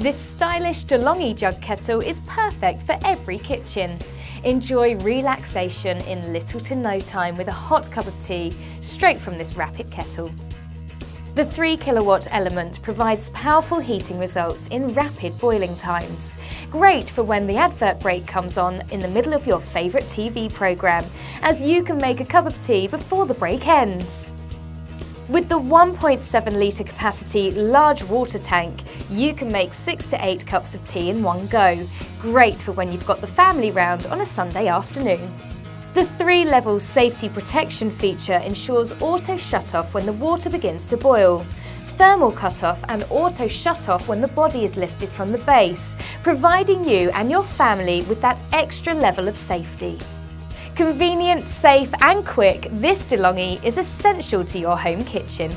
This stylish Delonghi Jug Kettle is perfect for every kitchen. Enjoy relaxation in little to no time with a hot cup of tea straight from this rapid kettle. The 3 kilowatt element provides powerful heating results in rapid boiling times. Great for when the advert break comes on in the middle of your favourite TV programme, as you can make a cup of tea before the break ends. With the 1.7 litre capacity large water tank, you can make 6 to 8 cups of tea in one go. Great for when you've got the family round on a Sunday afternoon. The 3-level safety protection feature ensures auto shut-off when the water begins to boil, thermal cut-off and auto shut-off when the body is lifted from the base, providing you and your family with that extra level of safety. Convenient, safe and quick, this Delonghi is essential to your home kitchen.